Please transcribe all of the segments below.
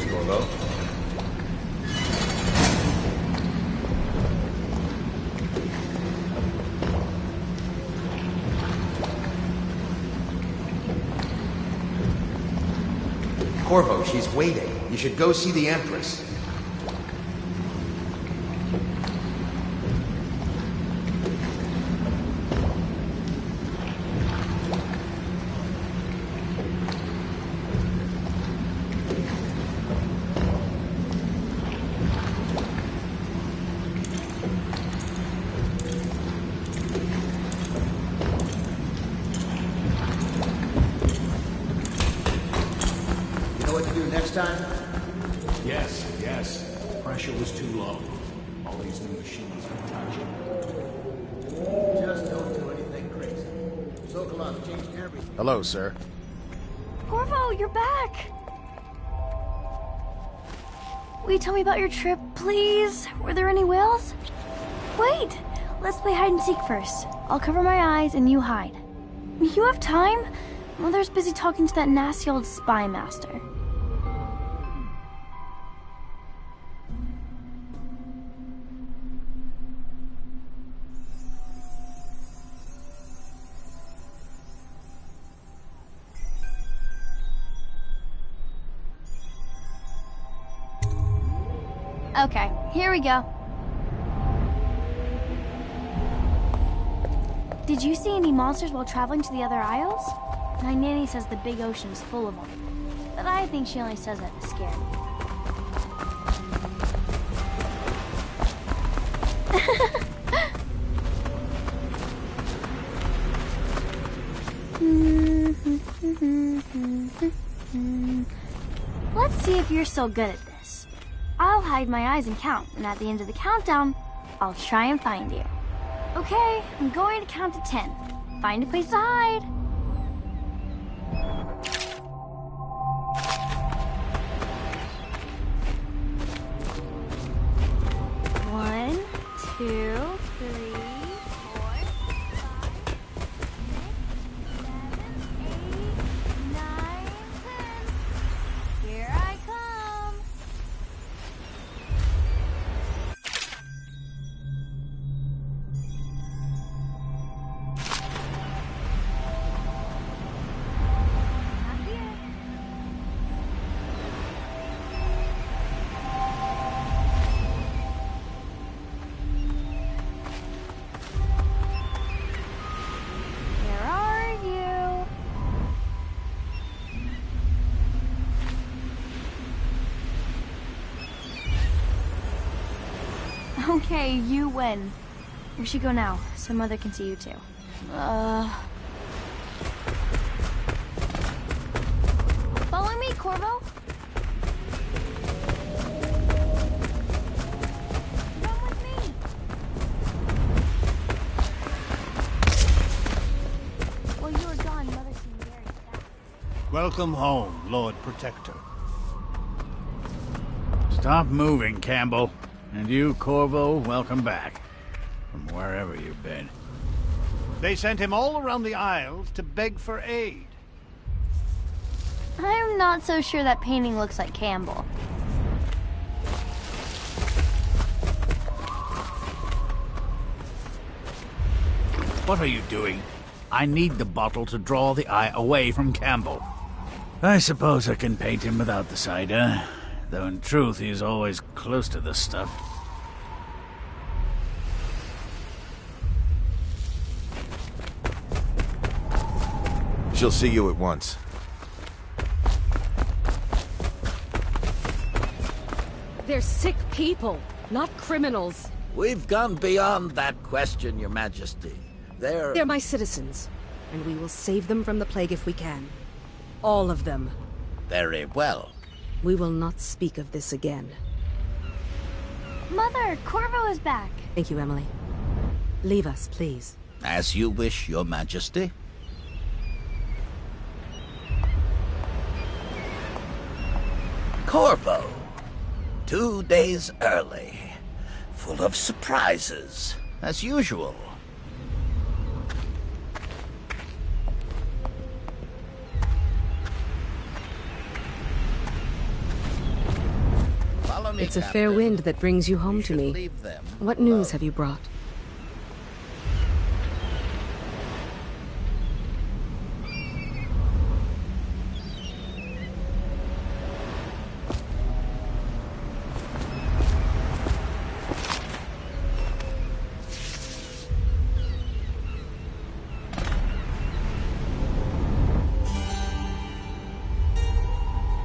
Corvo. Corvo, she's waiting. You should go see the Empress. Yes. Pressure was too low. All these new machines can touch it. Just don't do anything crazy. Sokolov changed everything. Hello, sir. Corvo, you're back! Will you tell me about your trip, please? Were there any whales? Wait! Let's play hide and seek first. I'll cover my eyes and you hide. You have time? Mother's busy talking to that nasty old spy master. Okay, here we go. Did you see any monsters while traveling to the other isles? My nanny says the big ocean's full of them, but I think she only says that to scare me. Let's see if you're so good at this. I'll hide my eyes and count, and at the end of the countdown, I'll try and find you. Okay, I'm going to count to 10. Find a place to hide. 1, 2, 3, 4, 5, 6, 7, 8, 9, 10. Here I come. Okay, you win. We should go now, so Mother can see you too. Follow me, Corvo. Come with me. While you were gone, Mother seemed very sad. Welcome home, Lord Protector. Stop moving, Campbell. And you, Corvo, welcome back. From wherever you've been. They sent him all around the Isles to beg for aid. I'm not so sure that painting looks like Campbell. What are you doing? I need the bottle to draw the eye away from Campbell. I suppose I can paint him without the cider. Though in truth, he's always close to this stuff. She'll see you at once. They're sick people, not criminals. We've gone beyond that question, Your Majesty. They're my citizens, and we will save them from the plague if we can. All of them. Very well. We will not speak of this again. Mother, Corvo is back. Thank you, Emily. Leave us, please. As you wish, Your Majesty. Corvo. 2 days early. Full of surprises, as usual. me, It's a fair Captain. wind that brings you home We to should me. leave them What alone. news have you brought?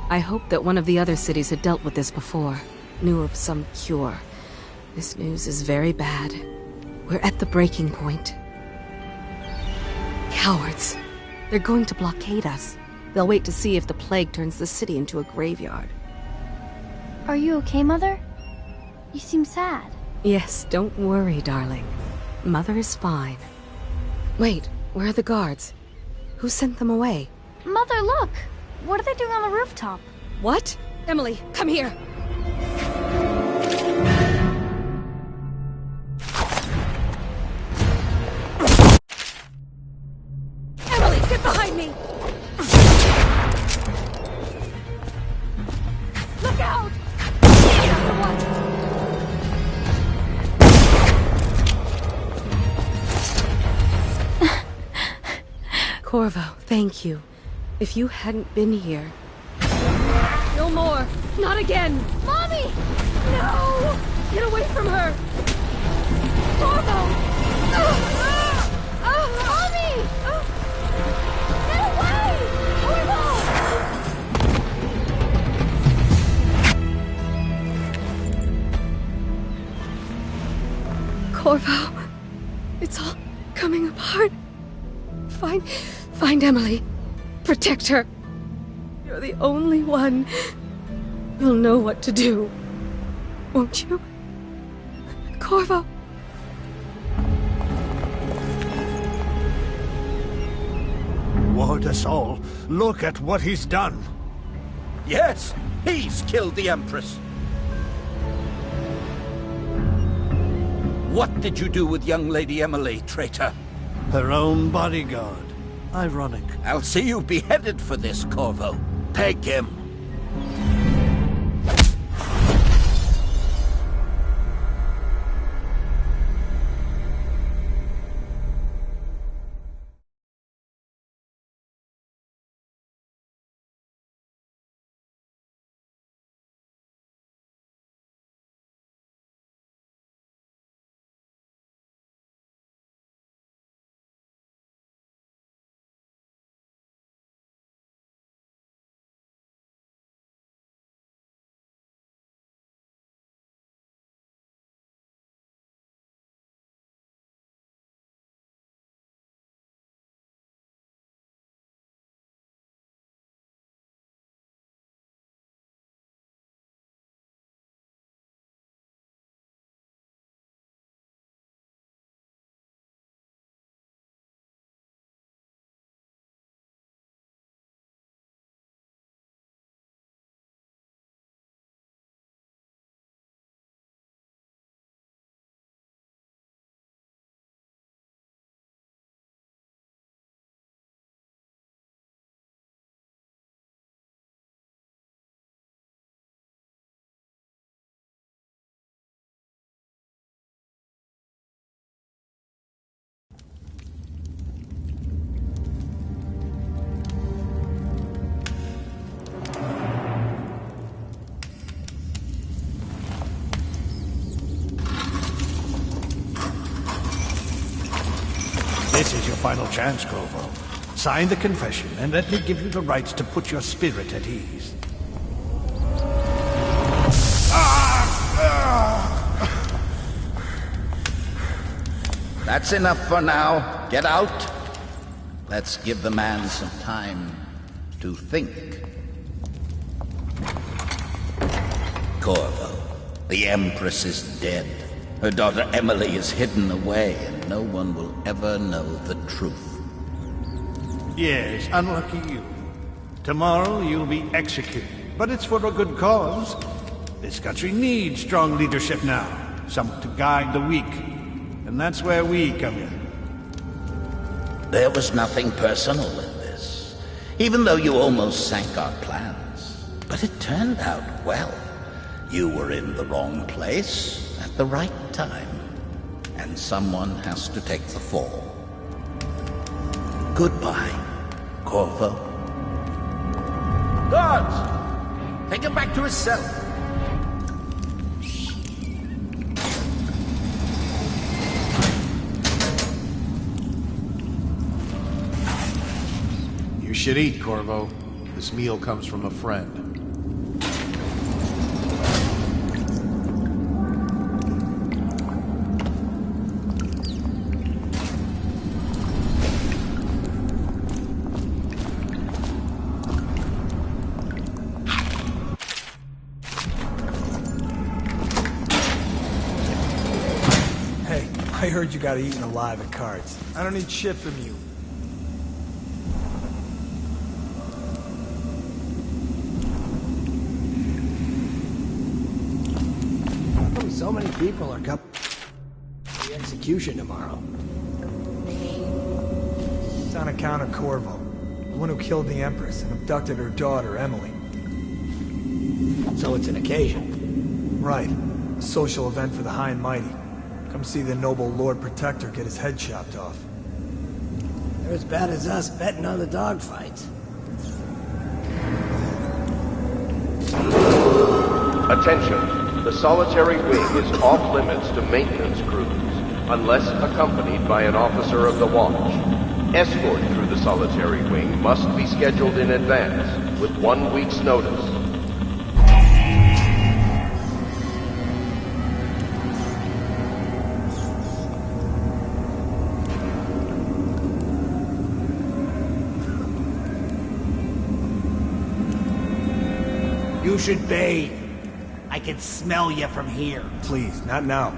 I hoped that one of the other cities had dealt with this before, knew of some cure. This news is very bad. We're at the breaking point. Cowards. They're going to blockade us. They'll wait to see if the plague turns the city into a graveyard. Are you okay, Mother? You seem sad. Yes, don't worry, darling. Mother is fine. Wait, where are the guards? Who sent them away? Mother, look! What are they doing on the rooftop? What? Emily, come here! Emily, get behind me! Look out! Corvo, thank you. If you hadn't been here... No more! Not again! Mommy! No! Get away from her! Corvo! Mommy! Get away! Corvo, it's all coming apart. Find Emily. Protect her. You're the only one. You'll know what to do. Won't you? Corvo. Ward us all. Look at what he's done. Yes, he's killed the Empress. What did you do with young Lady Emily, traitor? Her own bodyguard. Ironic. I'll see you beheaded for this, Corvo. Peg him. This is your final chance, Corvo. Sign the confession, and let me give you the rights to put your spirit at ease. That's enough for now. Get out. Let's give the man some time to think. Corvo, the Empress is dead. Her daughter Emily is hidden away, and no one will ever know the truth. Yes, unlucky you. Tomorrow you'll be executed, but it's for a good cause. This country needs strong leadership now, someone to guide the weak. And that's where we come in. There was nothing personal in this, even though you almost sank our plans. But it turned out well. You were in the wrong place at the right time, and someone has to take the fall. Goodbye, Corvo. Guards! Take him back to his cell. You should eat, Corvo. This meal comes from a friend. Hey, I heard you got eaten alive at cards. I don't need shit from you. So many people are coming to the execution tomorrow. It's on account of Corvo, the one who killed the Empress and abducted her daughter, Emily. So it's an occasion. Right. A social event for the high and mighty. Come see the noble Lord Protector get his head chopped off. They're as bad as us betting on the dogfights. Attention. The solitary wing is off limits to maintenance crews, unless accompanied by an officer of the watch. Escort through the solitary wing must be scheduled in advance, with 1 week's notice. You should bathe. I can smell you from here. Please, not now.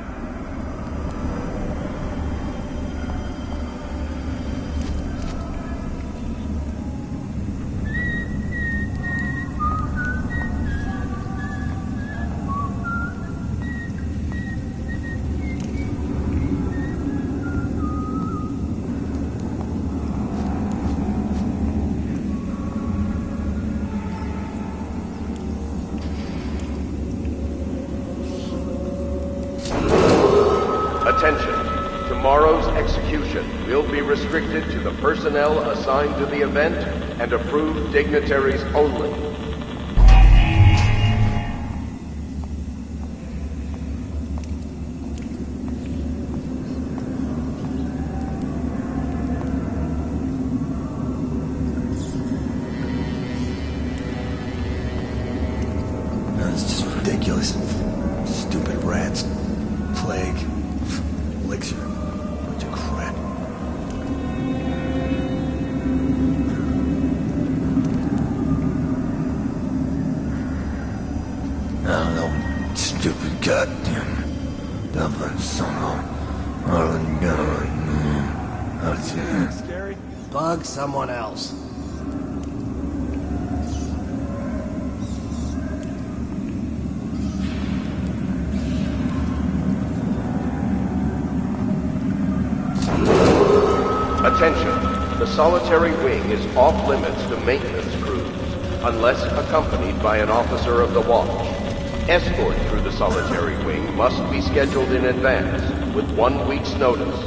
Attention. Tomorrow's execution will be restricted to the personnel assigned to the event and approved dignitaries only. That's just ridiculous. Stupid rats. Plague. Elixir. Bunch of crap. No, stupid goddamn. Dublin solo. Scary? Bug someone else. Attention. The solitary wing is off limits to maintenance crews, unless accompanied by an officer of the watch. Escort through the solitary wing must be scheduled in advance, with 1 week's notice.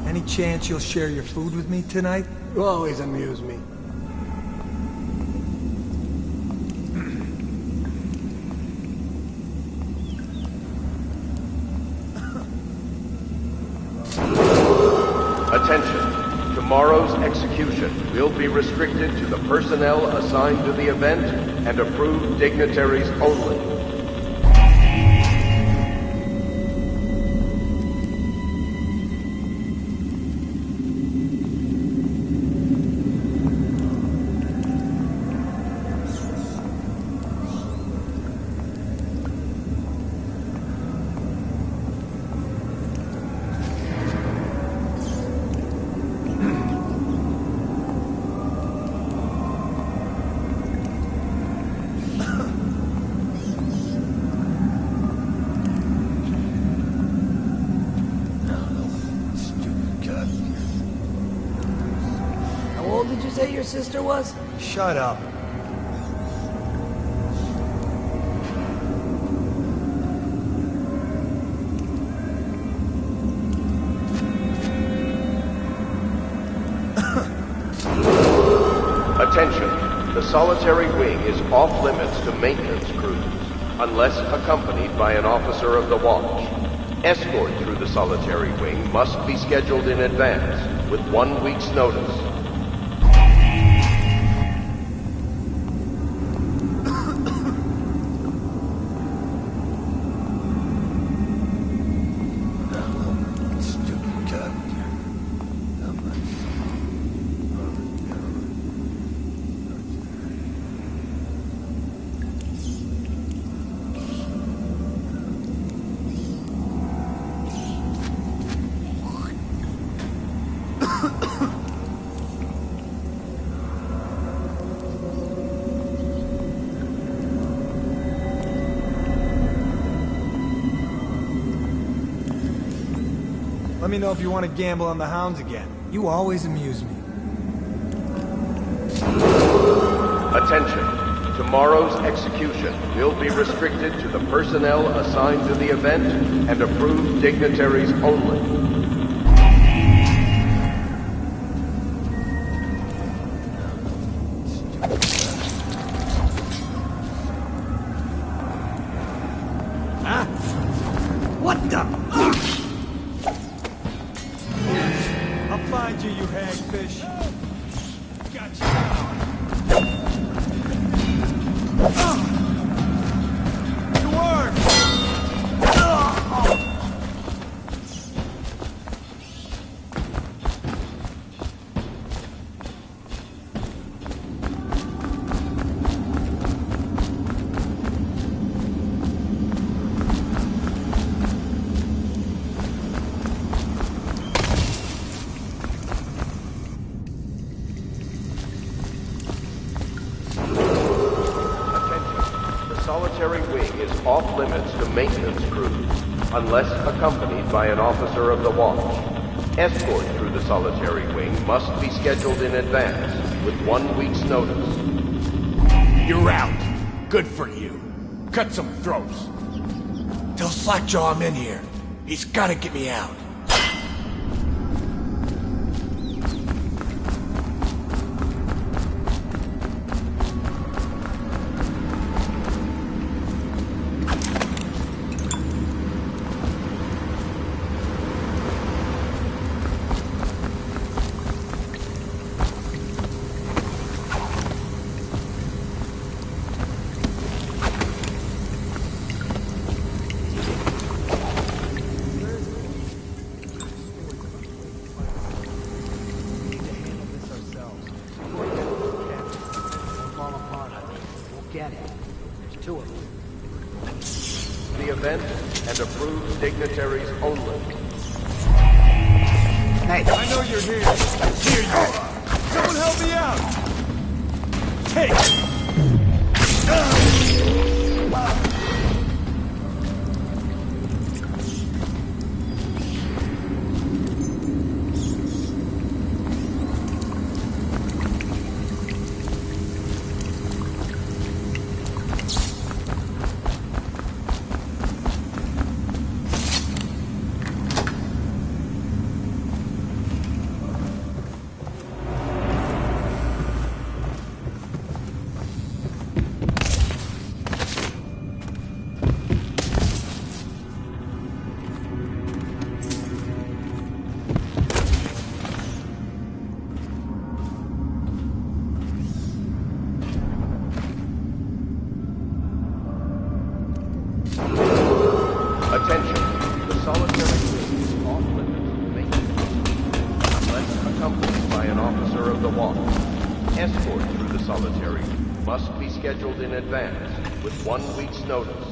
Any chance you'll share your food with me tonight? You always amuse me. Attention. Tomorrow's execution will be restricted to the personnel assigned to the event and approved dignitaries only. old did you say your sister was? Shut up. Attention. The solitary wing is off limits to maintenance crews, unless accompanied by an officer of the watch. Escort through the solitary wing must be scheduled in advance, with 1 week's notice. Stupid goddamn. Let me know if you want to gamble on the hounds again. You always amuse me. Attention. Tomorrow's execution will be restricted to the personnel assigned to the event and approved dignitaries only. What the? I'll find you, you hagfish. Got you now. To work! Solitary wing is off limits to maintenance crews, unless accompanied by an officer of the watch. Escort through the solitary wing must be scheduled in advance, with 1 week's notice. You're out. Good for you. Cut some throats. Tell Slackjaw I'm in here. He's gotta get me out. The event and approved dignitaries only. Hey, I know you're here. Here you are. Someone help me out. Take. Attention, the solitary wing is off limits to maintenance, unless accompanied by an officer of the watch. Escort through the solitary wing must be scheduled in advance, with 1 week's notice.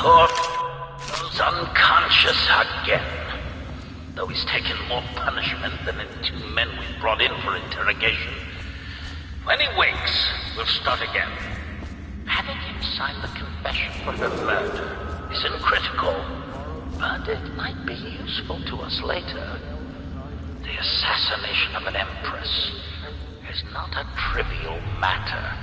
Corp goes unconscious again. Though he's taken more punishment than the 2 men we brought in for interrogation. When he wakes, we'll start again. Having him sign the confession for her murder isn't critical, but it might be useful to us later. The assassination of an Empress is not a trivial matter.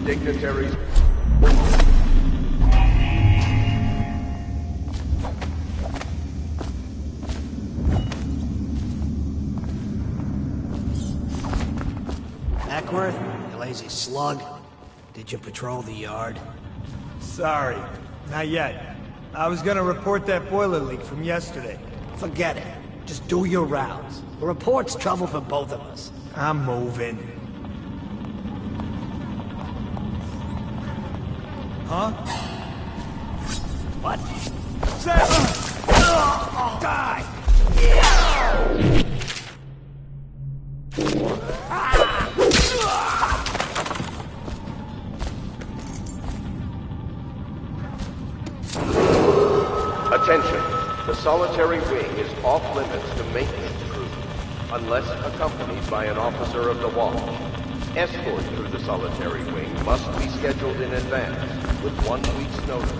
Dignitaries. Eckworth, you lazy slug. Did you patrol the yard? Sorry, not yet. I was gonna report that boiler leak from yesterday. Forget it. Just do your rounds. The report's trouble for both of us. I'm moving. Huh? What? Die! Attention. The solitary wing is off limits to maintenance crews, unless accompanied by an officer of the watch. Escort through the solitary wing must be scheduled in advance, with 1 week's notice.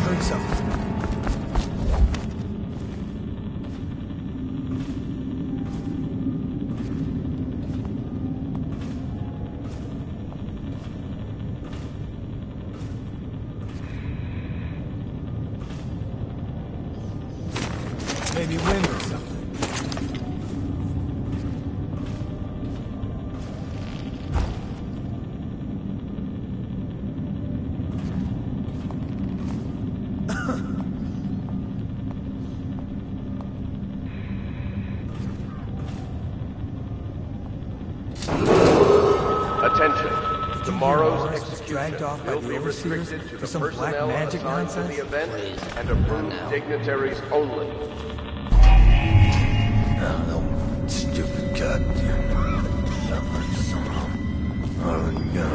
Heard something. Maybe wind or something. Attention. Tomorrow's execution dragged off by will the be overseers restricted to for the some black personnel magic assigned to nonsense? the event Please. and approved dignitaries only. No, stupid goddamn. Oh no.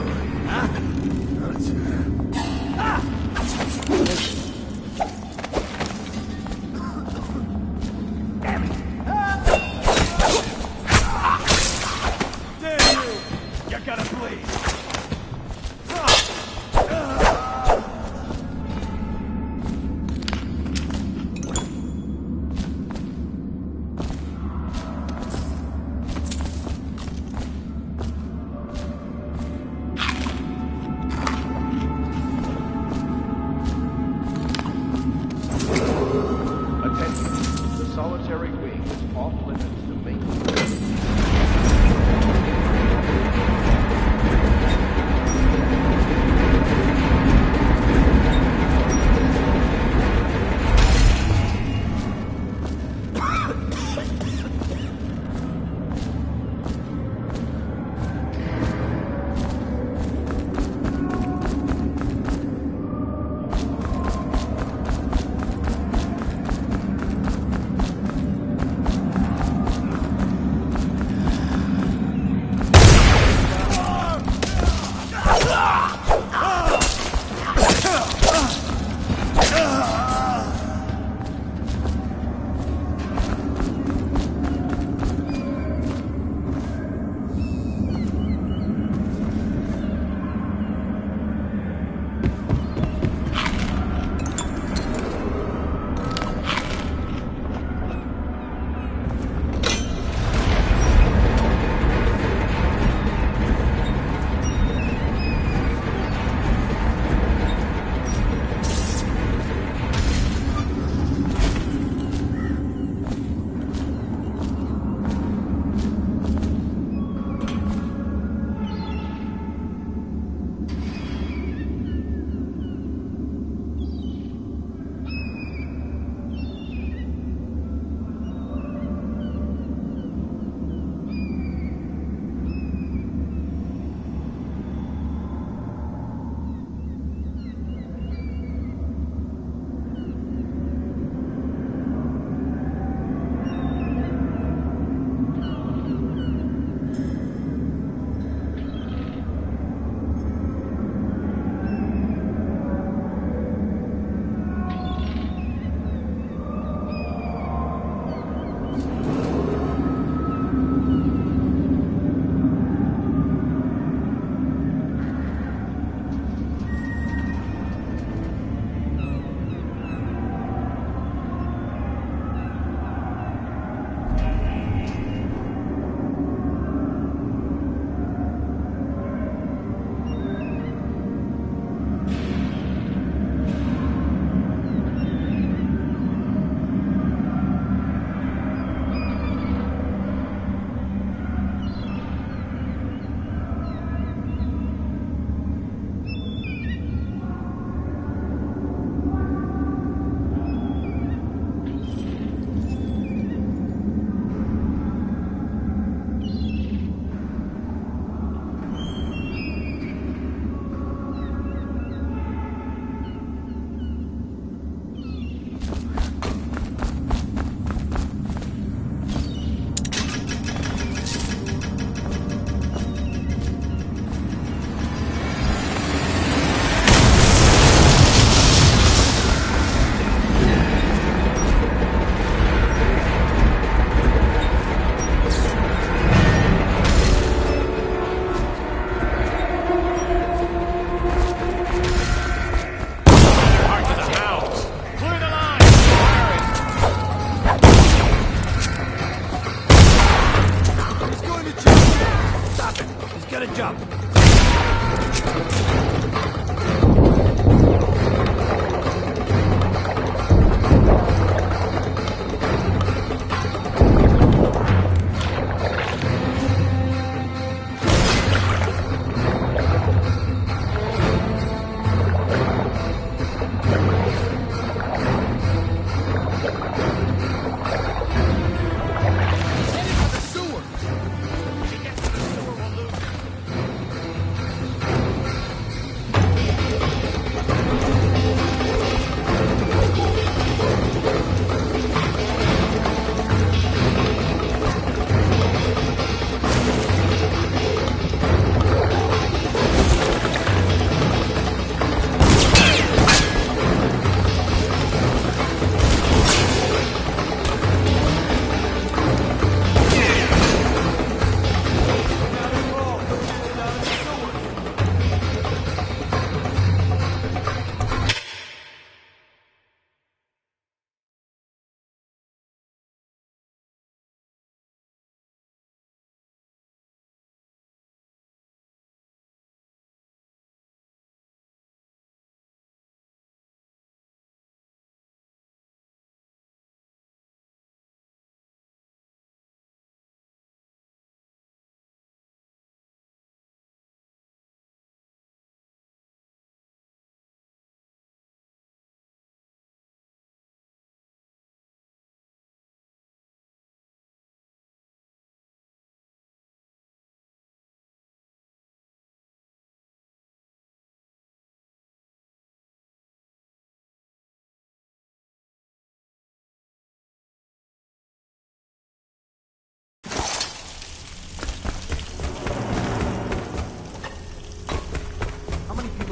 Stop it! He's gonna jump!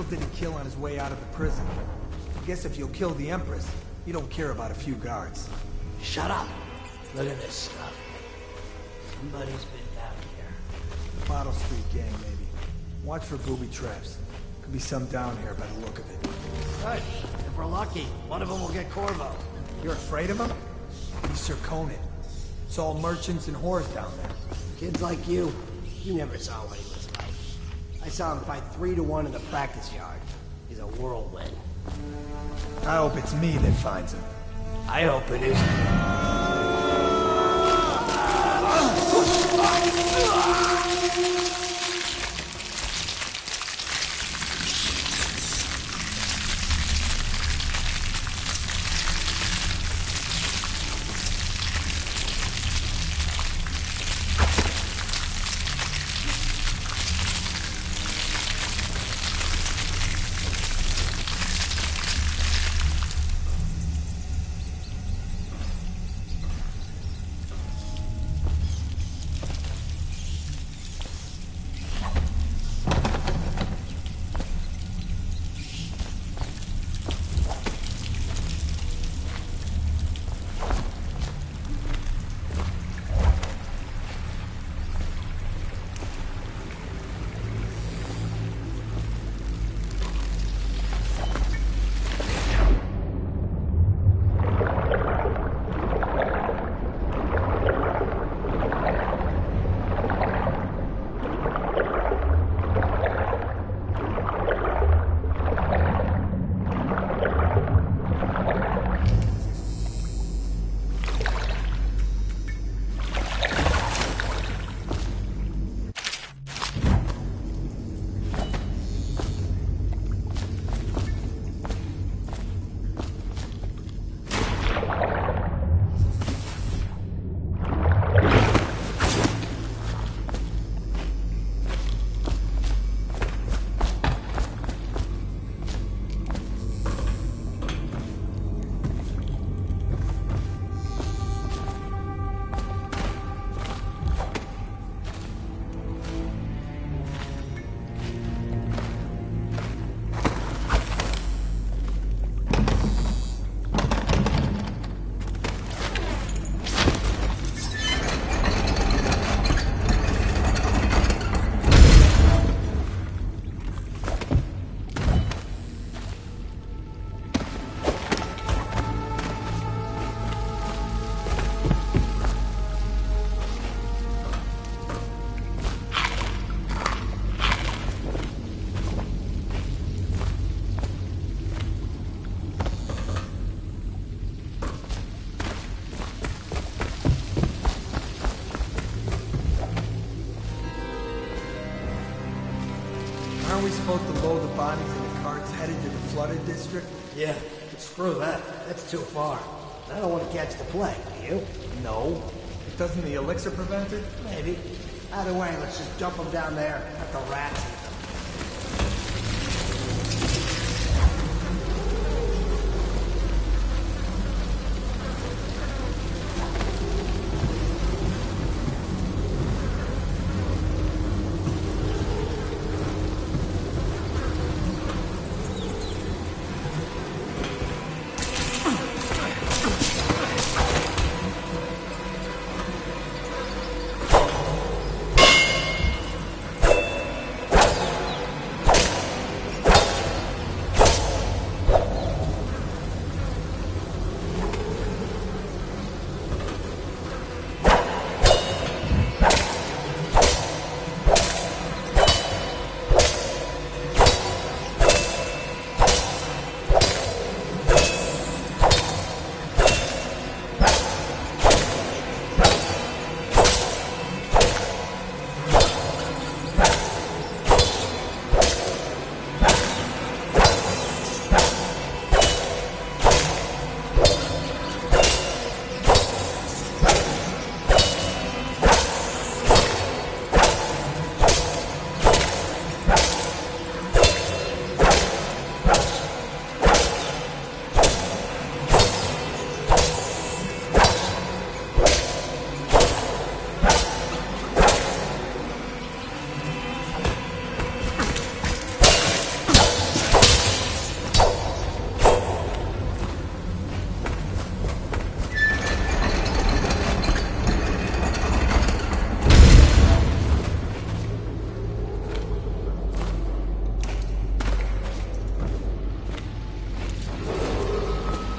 Did he kill on his way out of the prison? I guess if you'll kill the Empress, you don't care about a few guards. Shut up! Look at this stuff. Somebody's been down here. Bottle Street gang, maybe. Watch for booby traps. Could be some down here by the look of it. Right. If we're lucky, one of them will get Corvo. You're afraid of him? He's Sir Conan. It's all merchants and whores down there. Kids like you never saw what he was like. I saw him fight 3-1 in the practice yard. He's a whirlwind. I hope it's me that finds him. I hope it is. we supposed to load the bodies into carts headed to the flooded district? Yeah, but screw that. That's too far. I don't want to catch the plague, do you? No. Doesn't the elixir prevent it? Maybe. Either way, let's just dump them down there. Let the rats eat them.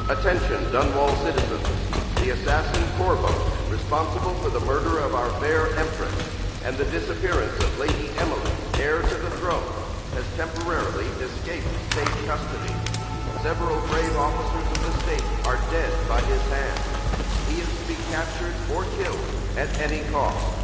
Attention, Dunwall citizens. The assassin Corvo, responsible for the murder of our fair Empress and the disappearance of Lady Emily, heir to the throne, has temporarily escaped state custody. Several brave officers of the state are dead by his hand. He is to be captured or killed at any cost.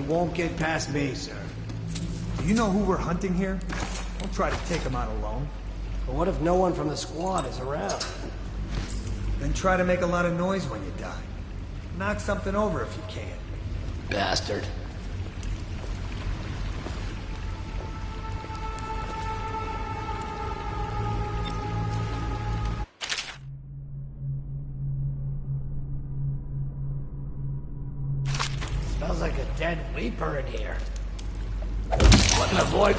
won't get past me, sir. Do you know who we're hunting here? Don't try to take him out alone. But what if no one from the squad is around? Then try to make a lot of noise when you die. Knock something over if you can. Bastard. Smells like a dead Reaper in here. What in the void?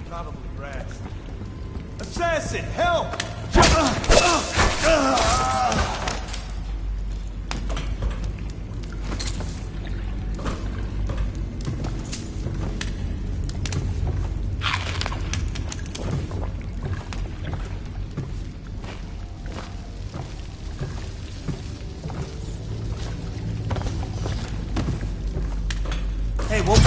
Probably rats. Assassin, help! Hey, well...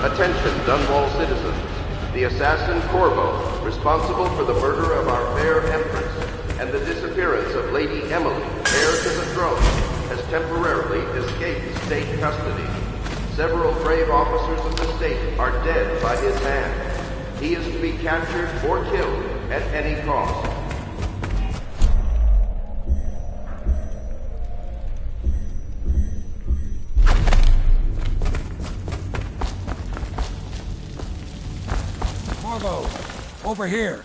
Attention, Dunwall citizens. The assassin Corvo, responsible for the murder of our fair Empress and the disappearance of Lady Emily, heir to the throne, has temporarily escaped state custody. Several brave officers of the state are dead by his hand. He is to be captured or killed at any cost. Corvo, over here.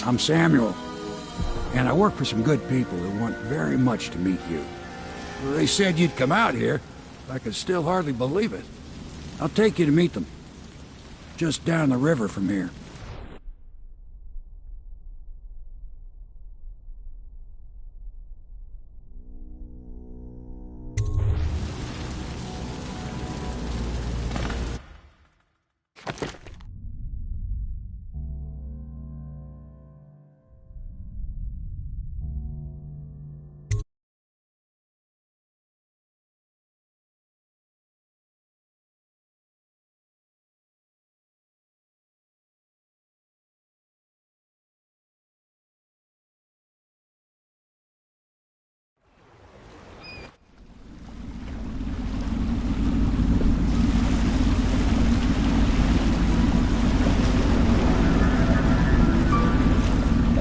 I'm Samuel, and I work for some good people who want very much to meet you. They said you'd come out here. I could still hardly believe it. I'll take you to meet them. Just down the river from here.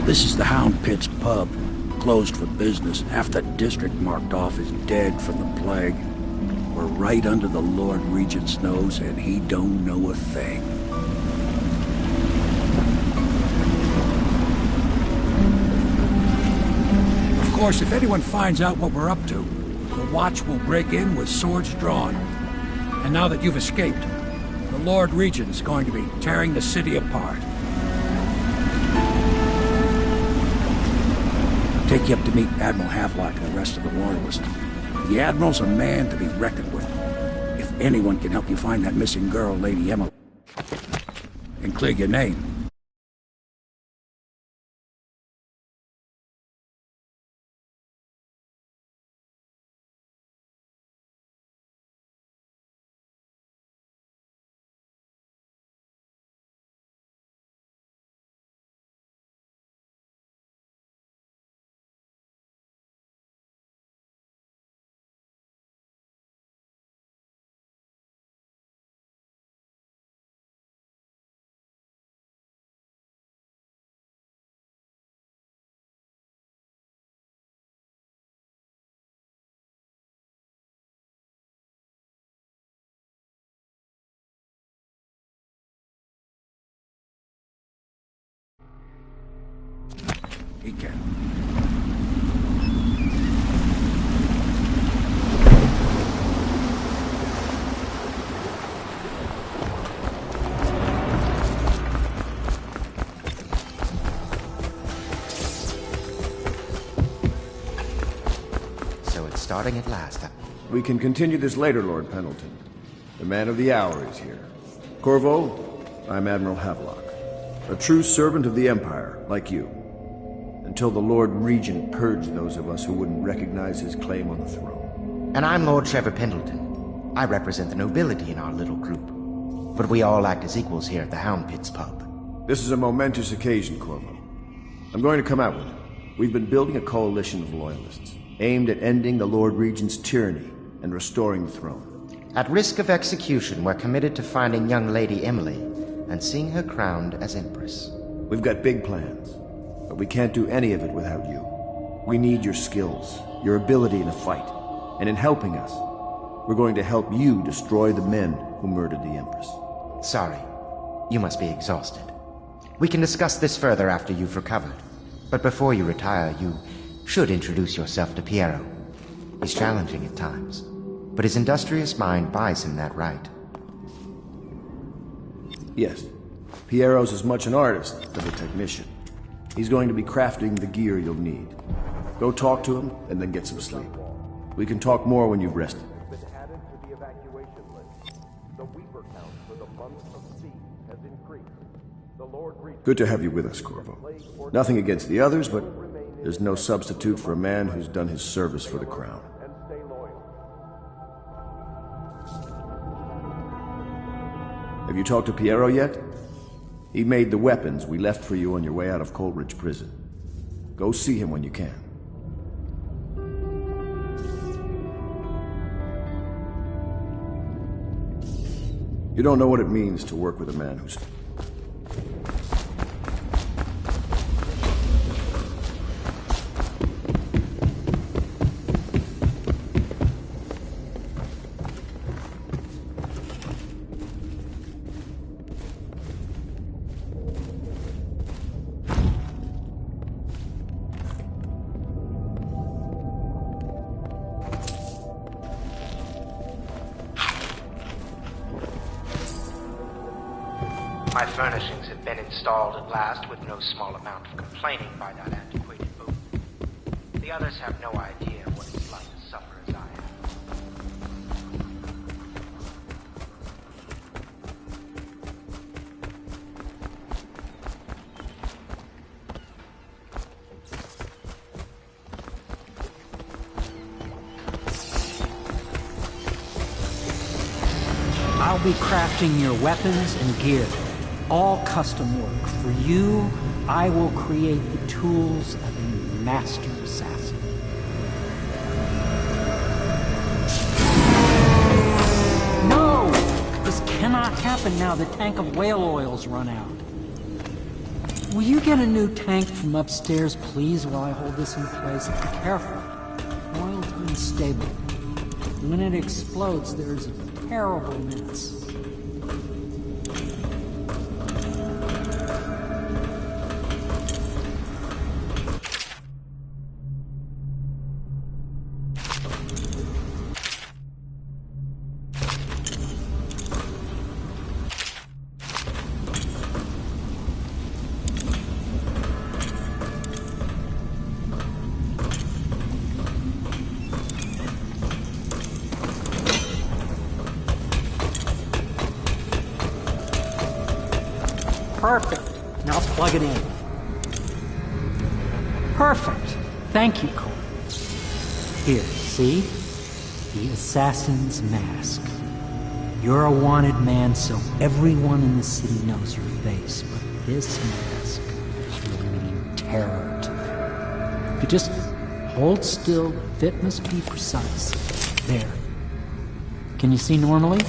This is the Hound Pit's pub, closed for business. Half the district marked off as dead from the plague. We're right under the Lord Regent's nose, and he don't know a thing. Of course, if anyone finds out what we're up to, the Watch will break in with swords drawn. And now that you've escaped, the Lord Regent's going to be tearing the city apart. Take you up to meet Admiral Havelock and the rest of the Royalists. The Admiral's a man to be reckoned with. If anyone can help you find that missing girl, Lady Emily, and clear your name, He can. So it's starting at last. We can continue this later, Lord Pendleton. The man of the hour is here. Corvo, I'm Admiral Havelock. A true servant of the Empire, like you. Until the Lord Regent purged those of us who wouldn't recognize his claim on the throne. And I'm Lord Trevor Pendleton. I represent the nobility in our little group. But we all act as equals here at the Hound Pits pub. This is a momentous occasion, Corvo. I'm going to come out with it. We've been building a coalition of loyalists, aimed at ending the Lord Regent's tyranny and restoring the throne. At risk of execution, we're committed to finding young Lady Emily and seeing her crowned as Empress. We've got big plans, but we can't do any of it without you. We need your skills, your ability in a fight, and in helping us, we're going to help you destroy the men who murdered the Empress. Sorry, you must be exhausted. We can discuss this further after you've recovered, but before you retire, you should introduce yourself to Piero. He's challenging at times, but his industrious mind buys him that right. Yes, Piero's as much an artist as a technician. He's going to be crafting the gear you'll need. Go talk to him, and then get some sleep. We can talk more when you've rested. Good to have you with us, Corvo. Nothing against the others, but there's no substitute for a man who's done his service for the crown. Have you talked to Piero yet? He made the weapons we left for you on your way out of Coleridge Prison. Go see him when you can. You don't know what it means to work with a man who's... My furnishings have been installed at last with no small amount of complaining by that antiquated booth. The others have no idea what it's like to suffer as I have. I'll be crafting your weapons and gear. All custom work. For you, I will create the tools of a master assassin. No! This cannot happen now. The tank of whale oil's run out. Will you get a new tank from upstairs, please, while I hold this in place? Be careful. Oil's unstable. When it explodes, there's a terrible mess. Perfect. Now plug it in. Perfect. Thank you, Cole. Here, see? The assassin's mask. You're a wanted man, so everyone in the city knows your face, but this mask will mean terror to them. If you just hold still, the fit must be precise. There. Can you see normally?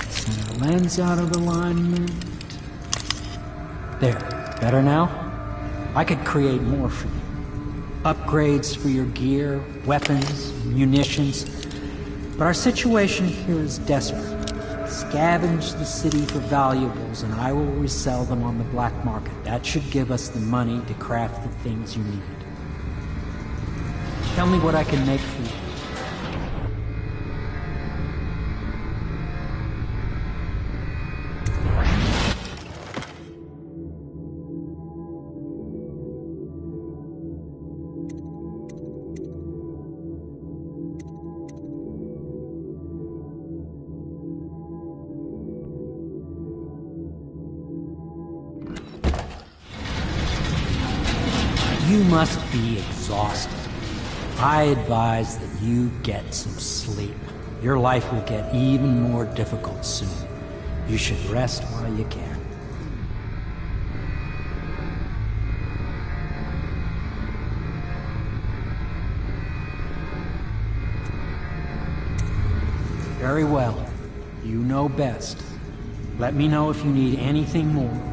Center lens out of alignment. There. Better now? I could create more for you. Upgrades for your gear, weapons, munitions. But our situation here is desperate. Scavenge the city for valuables, and I will resell them on the black market. That should give us the money to craft the things you need. Tell me what I can make for you. You must be exhausted. I advise that you get some sleep. Your life will get even more difficult soon. You should rest while you can. Very well. You know best. Let me know if you need anything more.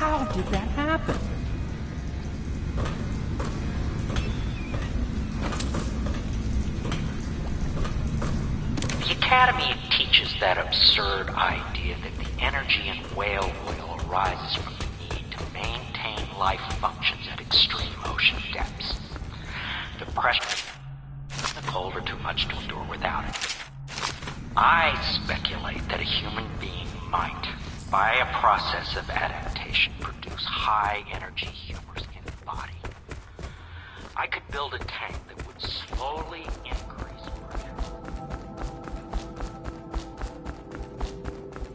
How did that happen? The Academy teaches that absurd idea that the energy in whale oil arises from the need to maintain life functions at extreme ocean depths. The pressure and the cold are too much to endure without it. I speculate that a human being might, by a process of adaptation, produce high-energy humors in the body. I could build a tank that would slowly increase pressure.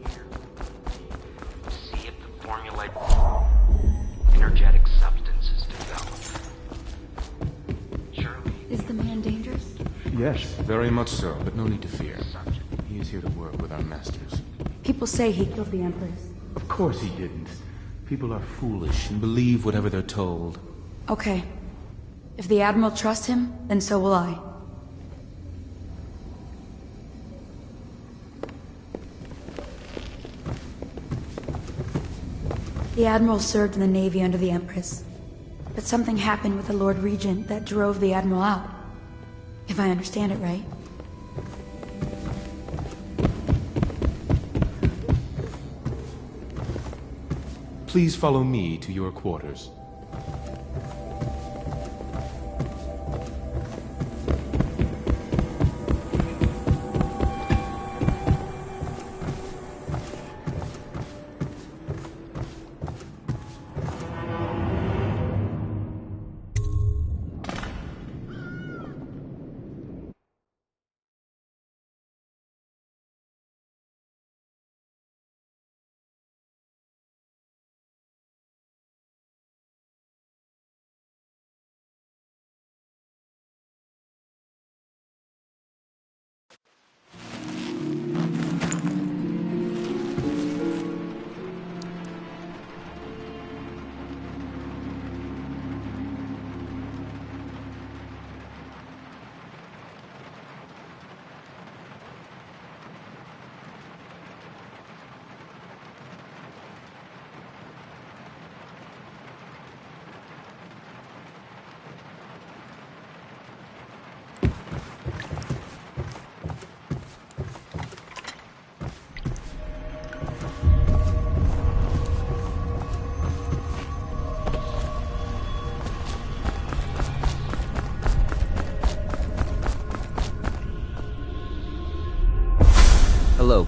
Here, see if the formulated energetic substances develop. Surely. Is the man dangerous? Yes, very much so, but no need to fear. He is here to work with our masters. People say he killed the Empress. Of course he didn't. People are foolish and believe whatever they're told. Okay. If the Admiral trusts him, then so will I. The Admiral served in the Navy under the Empress. but something happened with the Lord Regent that drove the Admiral out. If I understand it right. Please follow me to your quarters. Hello.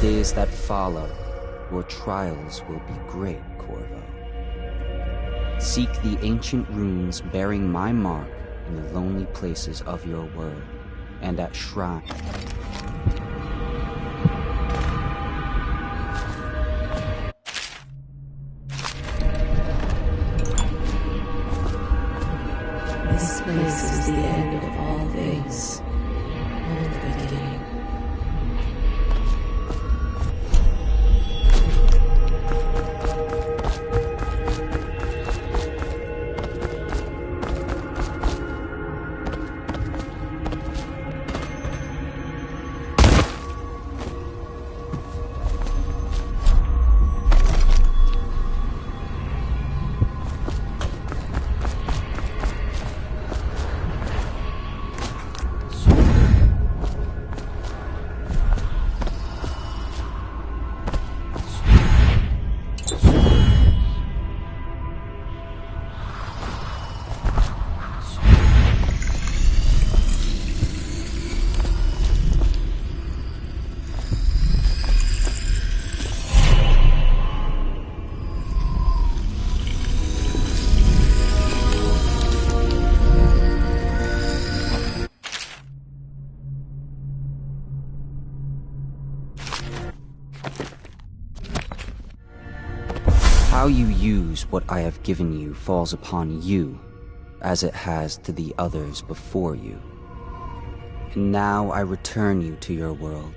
Days that follow, your trials will be great, Corvo. Seek the ancient runes bearing my mark in the lonely places of your world, and at shrine. This place is the end of all things, and the beginning. How you use what I have given you falls upon you, as it has to the others before you. And now I return you to your world,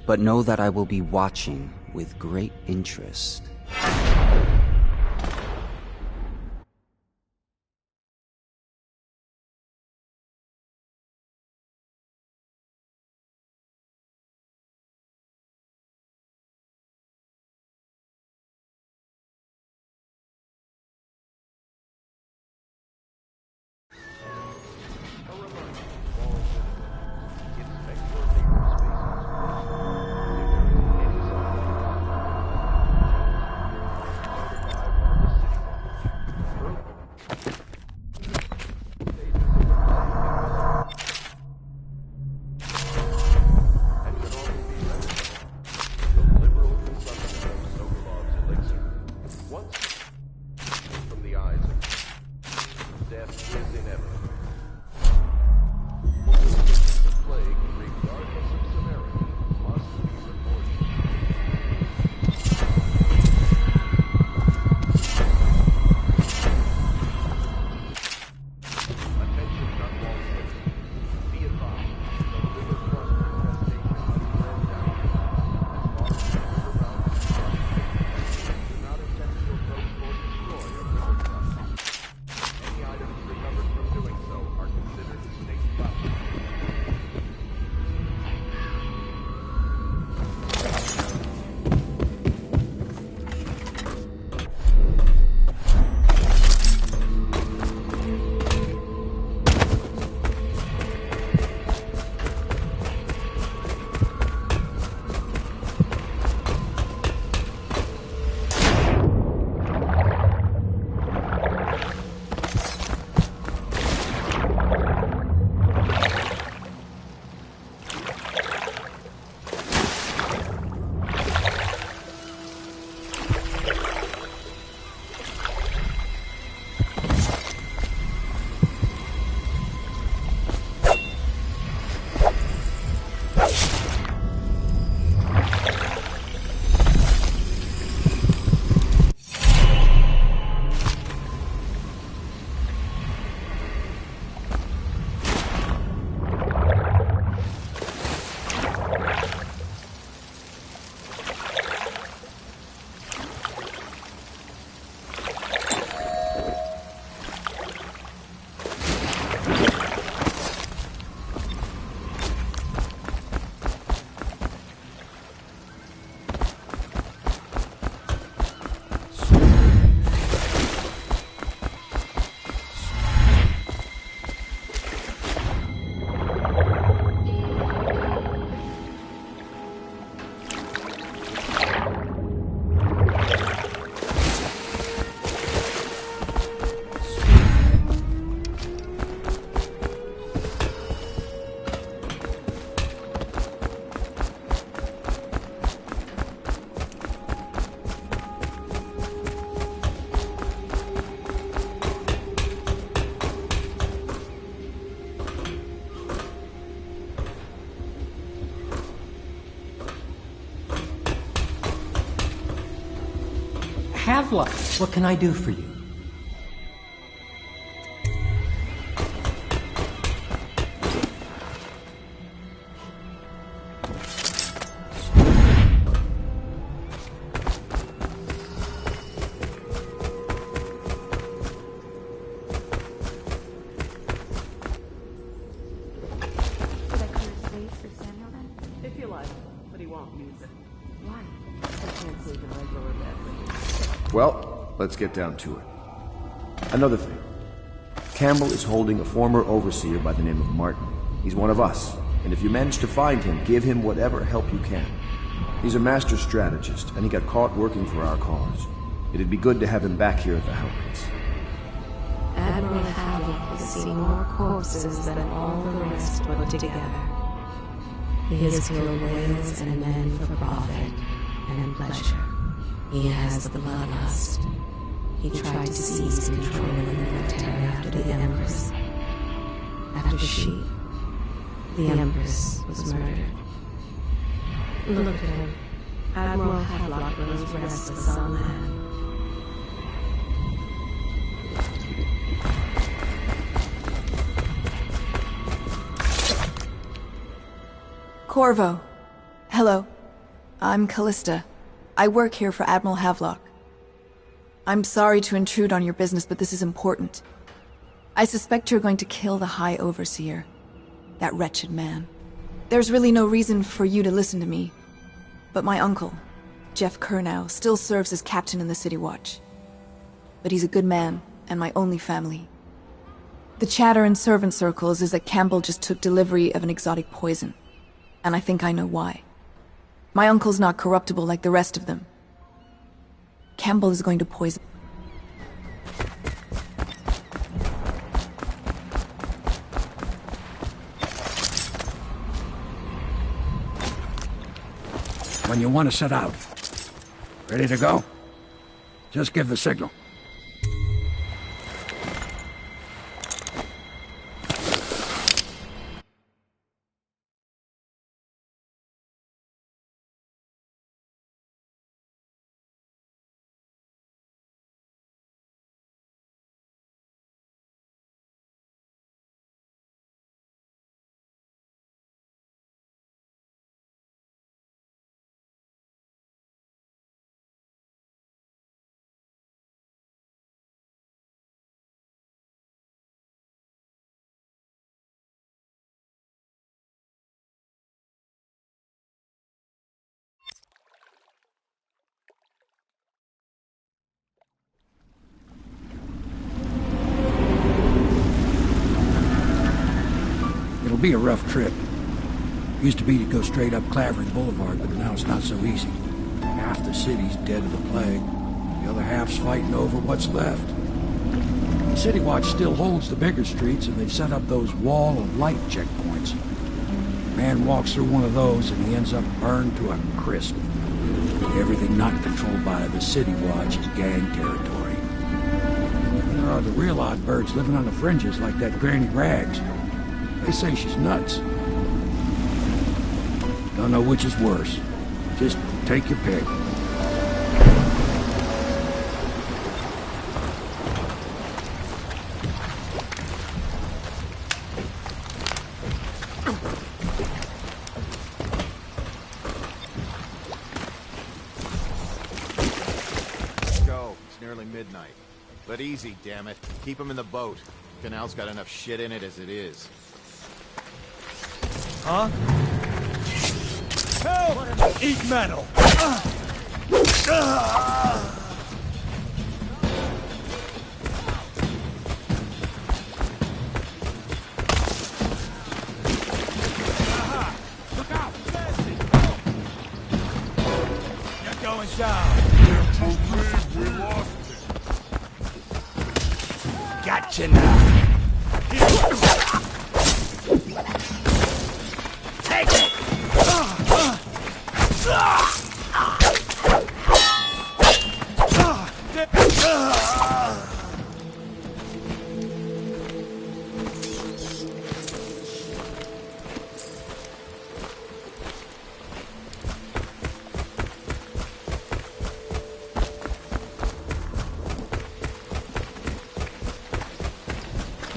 but know that I will be watching with great interest. Havelock, what can I do for you? If you like, but he won't use it. Why? I can't take a regular bed. Well, let's get down to it. Another thing. Campbell is holding a former overseer by the name of Martin. He's one of us, and if you manage to find him, give him whatever help you can. He's a master strategist, and he got caught working for our cause. It'd be good to have him back here at the Helmets. Admiral Havelock has seen more corpses than all the rest put together. He has killed whales and men for profit and pleasure. He has the bloodlust. He tried to seize control of the military after the Empress. After she, the Empress, was murdered. Look at him. Admiral Havelock grows restless on land. Corvo. Hello. I'm Callista. I work here for Admiral Havelock. I'm sorry to intrude on your business, but this is important. I suspect you're going to kill the High Overseer. That wretched man. There's really no reason for you to listen to me. But my uncle, Jeff Kernow, still serves as captain in the City Watch. But he's a good man, and my only family. The chatter in servant circles is that Campbell just took delivery of an exotic poison. And I think I know why. My uncle's not corruptible like the rest of them. Campbell is going to poison... When you want to set out. Ready to go? Just give the signal. It'll be a rough trip. Used to be to go straight up Clavering Boulevard, but now it's not so easy. Half the city's dead of the plague. The other half's fighting over what's left. The City Watch still holds the bigger streets, and they've set up those wall of light checkpoints. Man walks through one of those, and he ends up burned to a crisp. Everything not controlled by the City Watch is gang territory. There are the real odd birds living on the fringes like that Granny Rags. They say she's nuts. Don't know which is worse. Just take your pick. Let's go. It's nearly midnight. But easy, damn it. Keep him in the boat. Canal's got enough shit in it as it is. Huh? Help! Eat metal! Look out! You're going down! We lost it. Gotcha now! Take it!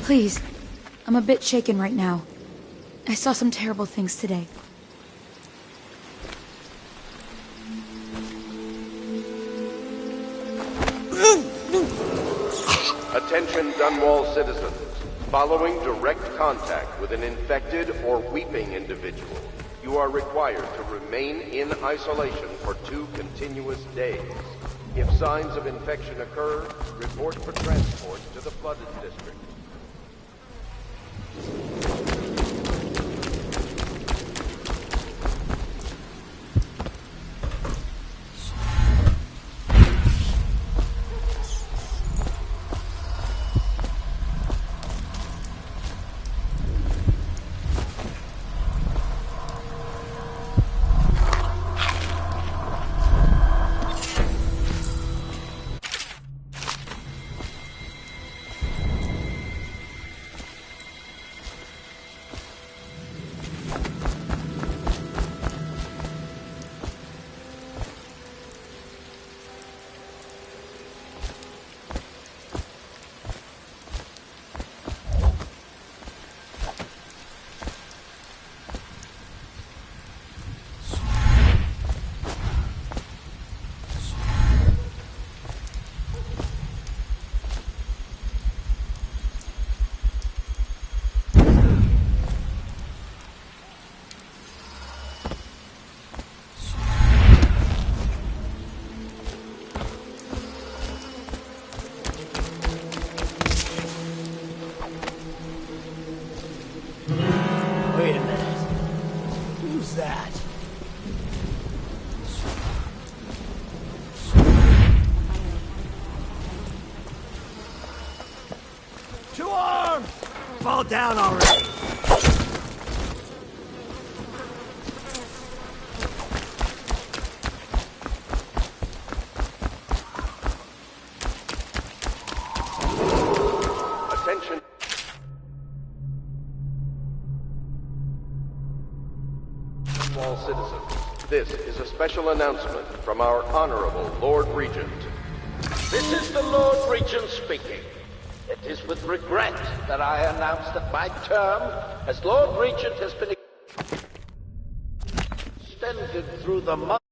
Please, I'm a bit shaken right now. I saw some terrible things today. Attention Dunwall citizens. Following direct contact with an infected or weeping individual, you are required to remain in isolation for 2 continuous days. If signs of infection occur, report for transport to the flooded district. fall down already? Attention. All citizens, this is a special announcement from our Honorable Lord Regent. This is the Lord Regent speaking. It is with regret that I announce that my term as Lord Regent has been extended through the month.